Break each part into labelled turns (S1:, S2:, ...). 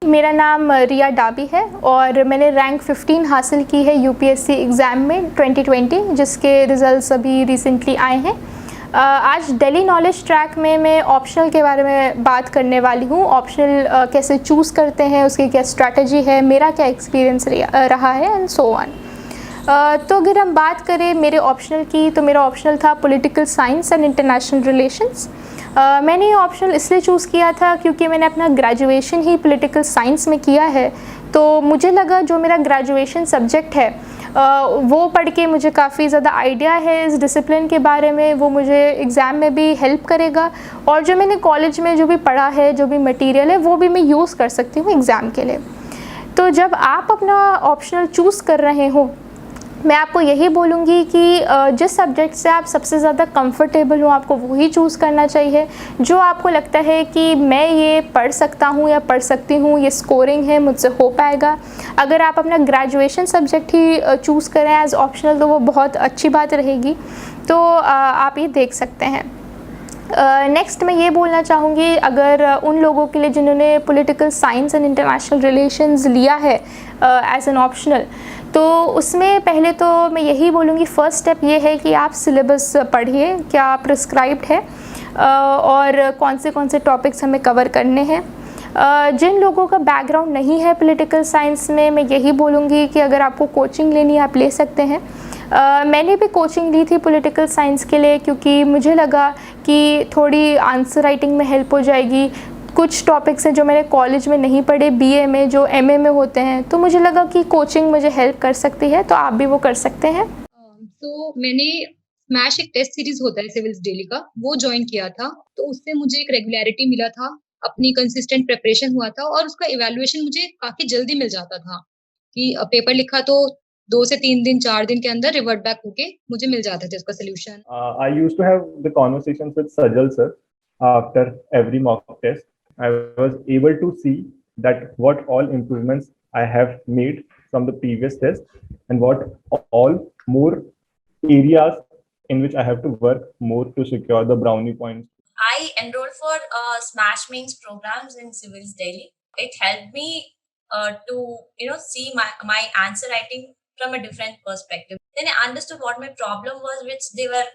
S1: मेरा नाम रिया डाबी है और मैंने रैंक 15 हासिल की है यूपीएससी एग्ज़ाम में 2020, जिसके रिज़ल्ट्स अभी रिसेंटली आए हैं। आज दिल्ली नॉलेज ट्रैक में मैं ऑप्शनल के बारे में बात करने वाली हूँ। ऑप्शनल कैसे चूज़ करते हैं, उसकी क्या स्ट्रैटेजी है, मेरा क्या एक्सपीरियंस रहा है एंड सो ऑन। तो अगर हम बात करें मेरे ऑप्शनल की, तो मेरा ऑप्शनल था political science and international relations. मैंने ये ऑप्शनल इसलिए चूज़ किया था क्योंकि मैंने अपना ग्रेजुएशन ही पॉलिटिकल साइंस में किया है। तो मुझे लगा जो मेरा ग्रेजुएशन सब्जेक्ट है वो पढ़ के मुझे काफ़ी ज़्यादा आइडिया है इस डिसिप्लिन के बारे में, वो मुझे एग्ज़ाम में भी हेल्प करेगा और जो मैंने कॉलेज में जो भी पढ़ा है, जो भी मटेरियल है, वो भी मैं यूज़ कर सकती हूँ एग्ज़ाम के लिए। तो जब आप अपना ऑप्शनल चूज़ कर रहे हो, मैं आपको यही बोलूँगी कि जिस सब्जेक्ट से आप सबसे ज़्यादा कंफर्टेबल हो, आपको वही चूज़ करना चाहिए। जो आपको लगता है कि मैं ये पढ़ सकता हूँ या पढ़ सकती हूँ, ये स्कोरिंग है, मुझसे हो पाएगा। अगर आप अपना ग्रेजुएशन सब्जेक्ट ही चूज़ करें एज ऑप्शनल, तो वो बहुत अच्छी बात रहेगी। तो आप ये देख सकते हैं। नेक्स्ट मैं ये बोलना चाहूँगी, अगर उन लोगों के लिए जिन्होंने political science and international relations लिया है एज एन ऑप्शनल, तो उसमें पहले तो मैं यही बोलूँगी, फ़र्स्ट स्टेप ये है कि आप सिलेबस पढ़िए, क्या प्रिस्क्राइब्ड है और कौन से टॉपिक्स हमें कवर करने हैं। जिन लोगों का बैकग्राउंड नहीं है पॉलिटिकल साइंस में, मैं यही बोलूँगी कि अगर आपको कोचिंग लेनी है, आप ले सकते हैं। मैंने भी कोचिंग ली थी पॉलिटिकल साइंस के लिए, क्योंकि मुझे लगा कि थोड़ी आंसर राइटिंग में हेल्प हो जाएगी। कुछ टॉपिक्स हैं जो मैंने कॉलेज में नहीं पढ़े, बीए में, जो एमए में होते हैं, तो मुझे लगा कि कोचिंग मुझे हेल्प कर सकती है, तो आप भी वो कर सकते हैं।
S2: तो मैंने स्मैश एक टेस्ट सीरीज होता है सिविल्स डेली का, वो ज्वाइन किया था। तो उससे मुझे एक रेगुलरिटी मिला था, अपनी कंसिस्टेंट प्रिपरेशन हुआ था और उसका इवैल्यूएशन मुझे काफ़ी जल्दी मिल जाता था कि पेपर लिखा तो 2 से 3 दिन, 4 दिन के अंदर रिवर्ट बैक होके मुझे मिल जाता था इसका solution.
S3: I used to have the conversations with Sajal sir after every mock test. I was able to see that what all improvements I have made from the previous test and what all more areas in which I have to work more to secure the brownie points.
S4: I enrolled for Smash Mains programs in Civils Daily. It helped me to see my answer writing from a different perspective. Then I understood what my problem was, which they were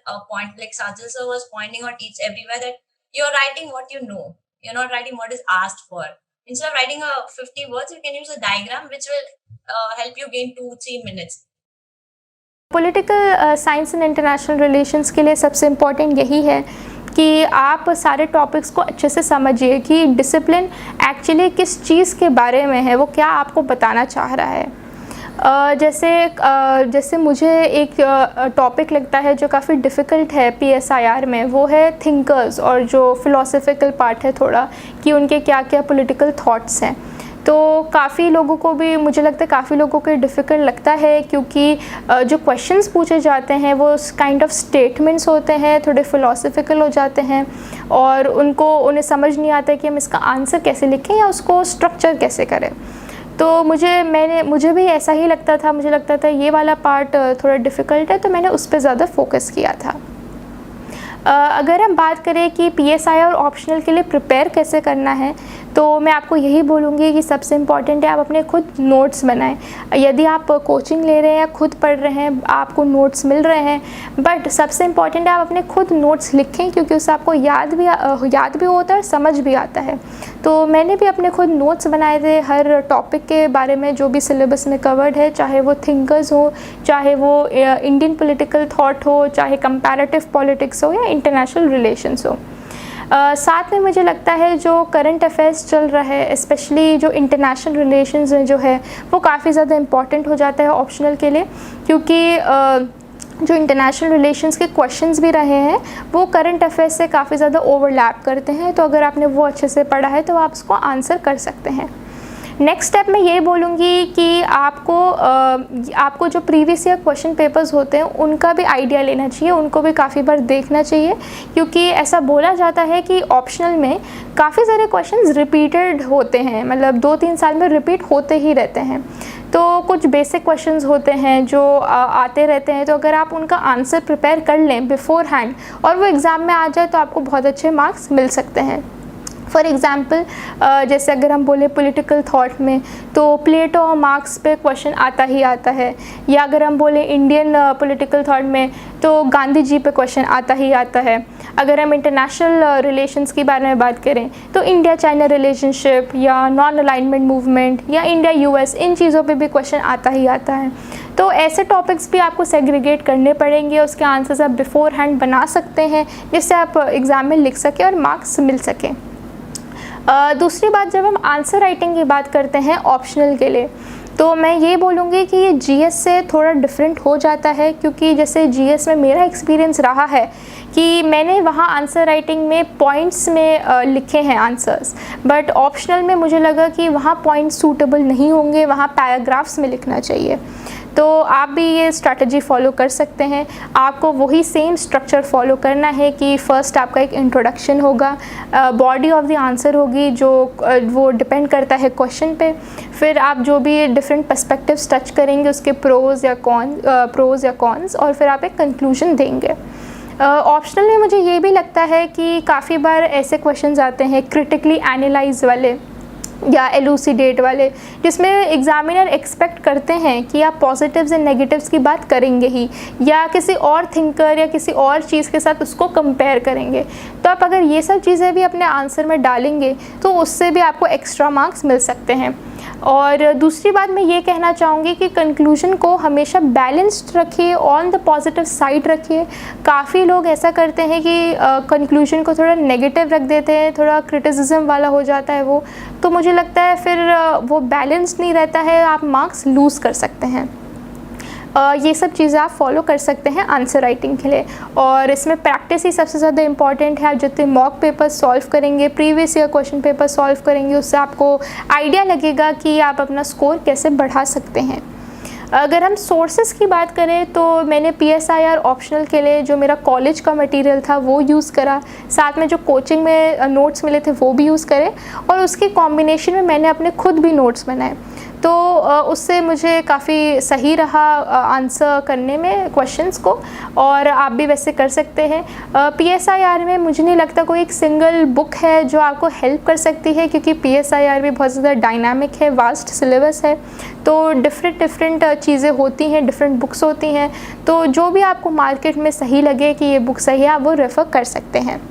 S4: like Sajal sir was pointing out everywhere that you're writing what you know. You're not writing what is asked for. Instead of writing 50 words, you can use a diagram which will help you gain 2-3 minutes.
S1: Political science and international relations के लिए सबसे important यही है कि आप सारे topics को अच्छे से समझिए कि डिसिप्लिन एक्चुअली किस चीज़ के बारे में है, वो क्या आपको बताना चाह रहा है। जैसे मुझे एक टॉपिक लगता है जो काफ़ी डिफ़िकल्ट है पीएसआईआर में, वो है थिंकर्स और जो फ़िलोसफिकल पार्ट है थोड़ा, कि उनके क्या क्या पॉलिटिकल थॉट्स हैं। तो काफ़ी लोगों को भी, मुझे लगता है काफ़ी लोगों को डिफ़िकल्ट लगता है, क्योंकि जो क्वेश्चंस पूछे जाते हैं वो काइंड ऑफ स्टेटमेंट्स होते हैं, थोड़े फ़िलोसफिकल हो जाते हैं और उन्हें समझ नहीं आता है कि हम इसका आंसर कैसे लिखें या उसको स्ट्रक्चर कैसे करें। तो मुझे भी ऐसा ही लगता था, मुझे लगता था ये वाला पार्ट थोड़ा डिफ़िकल्ट है, तो मैंने उस पर ज़्यादा फोकस किया था। अगर हम बात करें कि पीएसआई और ऑप्शनल के लिए प्रिपेयर कैसे करना है, तो मैं आपको यही बोलूँगी कि सबसे इम्पॉर्टेंट है आप अपने खुद नोट्स बनाएं। यदि आप कोचिंग ले रहे हैं या खुद पढ़ रहे हैं, आपको नोट्स मिल रहे हैं, बट सबसे इम्पॉर्टेंट है आप अपने खुद नोट्स लिखें, क्योंकि उससे आपको याद भी होता है और समझ भी आता है। तो मैंने भी अपने खुद नोट्स बनाए थे हर टॉपिक के बारे में जो भी सिलेबस में कवर्ड है, चाहे वो थिंकर्स हो, चाहे वो इंडियन पॉलिटिकल थॉट हो, चाहे कंपैरेटिव पॉलिटिक्स हो या इंटरनेशनल रिलेशंस हो। साथ में मुझे लगता है जो करंट अफेयर्स चल रहा है, स्पेशली जो इंटरनेशनल रिलेशंस में जो है, वो काफ़ी ज़्यादा इम्पॉर्टेंट हो जाता है ऑप्शनल के लिए, क्योंकि जो इंटरनेशनल रिलेशंस के क्वेश्चंस भी रहे हैं वो करंट अफेयर्स से काफ़ी ज़्यादा ओवरलैप करते हैं। तो अगर आपने वो अच्छे से पढ़ा है तो आप उसको आंसर कर सकते हैं। नेक्स्ट स्टेप मैं ये बोलूँगी कि आपको जो प्रीवियस ईयर क्वेश्चन पेपर्स होते हैं उनका भी आइडिया लेना चाहिए, उनको भी काफ़ी बार देखना चाहिए, क्योंकि ऐसा बोला जाता है कि ऑप्शनल में काफ़ी सारे क्वेश्चंस रिपीटेड होते हैं, मतलब 2-3 साल में रिपीट होते ही रहते हैं। तो कुछ बेसिक क्वेश्चंस होते हैं जो आते रहते हैं, तो अगर आप उनका आंसर प्रिपेयर कर लें बिफोर हैंड और वो एग्ज़ाम में आ जाए तो आपको बहुत अच्छे मार्क्स मिल सकते हैं। फॉर एग्ज़ाम्पल जैसे अगर हम बोले पॉलिटिकल थॉट में, तो प्लेटो और मार्क्स पे क्वेश्चन आता ही आता है, या अगर हम बोले इंडियन पॉलिटिकल थॉट में तो गांधी जी पे क्वेश्चन आता ही आता है। अगर हम इंटरनेशनल रिलेशंस के बारे में बात करें तो इंडिया चाइना रिलेशनशिप या नॉन अलाइनमेंट मूवमेंट या इंडिया यूएस, इन चीज़ों पे भी क्वेश्चन आता ही आता है। तो ऐसे टॉपिक्स भी आपको सेग्रीगेट करने पड़ेंगे, उसके आंसर्स आप बिफोर हैंड बना सकते हैं जिससे आप एग्ज़ाम में लिख सकें और मार्क्स मिल सकें। दूसरी बात, जब हम आंसर राइटिंग की बात करते हैं ऑप्शनल के लिए, तो मैं ये बोलूँगी कि ये जीएस से थोड़ा डिफरेंट हो जाता है, क्योंकि जैसे जीएस में मेरा एक्सपीरियंस रहा है कि मैंने वहाँ आंसर राइटिंग में पॉइंट्स में लिखे हैं आंसर्स, बट ऑप्शनल में मुझे लगा कि वहाँ पॉइंट्स सूटेबल नहीं होंगे, वहाँ पैराग्राफ्स में लिखना चाहिए। तो आप भी ये स्ट्रैटेजी फॉलो कर सकते हैं। आपको वही सेम स्ट्रक्चर फॉलो करना है कि फ़र्स्ट आपका एक इंट्रोडक्शन होगा, बॉडी ऑफ द आंसर होगी जो वो डिपेंड करता है क्वेश्चन पे, फिर आप जो भी डिफरेंट पर्सपेक्टिव्स टच करेंगे उसके प्रोज़ या कॉन्स, और फिर आप एक कंक्लूजन देंगे। ऑप्शनल में मुझे ये भी लगता है कि काफ़ी बार ऐसे क्वेश्चंस आते हैं क्रिटिकली एनालाइज वाले या एलुसिडेट वाले, जिसमें एग्जामिनर एक्सपेक्ट करते हैं कि आप पॉजिटिव्स एंड नेगेटिव्स की बात करेंगे ही, या किसी और थिंकर या किसी और चीज़ के साथ उसको कंपेयर करेंगे। तो आप अगर ये सब चीज़ें भी अपने आंसर में डालेंगे तो उससे भी आपको एक्स्ट्रा मार्क्स मिल सकते हैं। और दूसरी बात मैं ये कहना चाहूँगी कि कंक्लूजन को हमेशा बैलेंस्ड रखिए, ऑन द पॉजिटिव साइड रखिए। काफ़ी लोग ऐसा करते हैं कि कंक्लूजन को थोड़ा नेगेटिव रख देते हैं, थोड़ा क्रिटिसिज्म वाला हो जाता है वो, तो मुझे लगता है फिर वो बैलेंस्ड नहीं रहता है, आप मार्क्स लूज़ कर सकते हैं। ये सब चीज़ें आप फॉलो कर सकते हैं आंसर राइटिंग के लिए, और इसमें प्रैक्टिस ही सबसे ज़्यादा इंपॉर्टेंट है। आप जितने मॉक पेपर सॉल्व करेंगे, previous year question paper solve करेंगे, उससे आपको आइडिया लगेगा कि आप अपना स्कोर कैसे बढ़ा सकते हैं। अगर हम सोर्सेज़ की बात करें तो मैंने PSIR ऑप्शनल के लिए जो मेरा कॉलेज का मटेरियल था वो यूज़ करा, साथ में जो कोचिंग में नोट्स मिले थे वो भी यूज़ करे, और उसके कॉम्बिनेशन में मैंने अपने खुद भी नोट्स बनाए। तो उससे मुझे काफ़ी सही रहा आंसर करने में क्वेश्चंस को, और आप भी वैसे कर सकते हैं। PSIR में मुझे नहीं लगता कोई एक सिंगल बुक है जो आपको हेल्प कर सकती है, क्योंकि PSIR भी बहुत ज़्यादा डायनामिक है, वास्ट सिलेबस है, तो डिफरेंट चीज़ें होती हैं, डिफरेंट बुक्स होती हैं। तो जो भी आपको मार्केट में सही लगे कि ये बुक सही है, आप वो रेफ़र कर सकते हैं।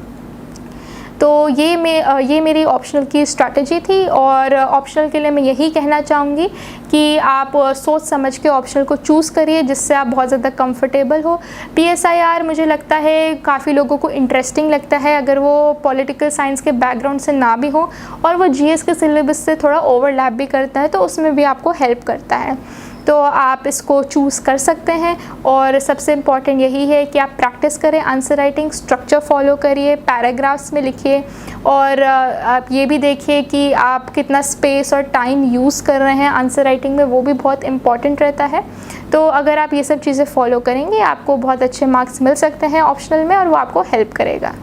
S1: तो ये मेरी ऑप्शनल की स्ट्रैटेजी थी, और ऑप्शनल के लिए मैं यही कहना चाहूँगी कि आप सोच समझ के ऑप्शनल को चूज़ करिए जिससे आप बहुत ज़्यादा कंफर्टेबल हो। PSIR मुझे लगता है काफ़ी लोगों को इंटरेस्टिंग लगता है अगर वो पॉलिटिकल साइंस के बैकग्राउंड से ना भी हो, और वो GS के सिलेबस से थोड़ा ओवरलैप भी करता है, तो उसमें भी आपको हेल्प करता है। तो आप इसको चूज़ कर सकते हैं, और सबसे इम्पॉर्टेंट यही है कि आप प्रैक्टिस करें आंसर राइटिंग, स्ट्रक्चर फॉलो करिए, पैराग्राफ्स में लिखिए, और आप ये भी देखिए कि आप कितना स्पेस और टाइम यूज़ कर रहे हैं आंसर राइटिंग में, वो भी बहुत इम्पॉर्टेंट रहता है। तो अगर आप ये सब चीज़ें फॉलो करेंगे आपको बहुत अच्छे मार्क्स मिल सकते हैं ऑप्शनल में, और वो आपको हेल्प करेगा।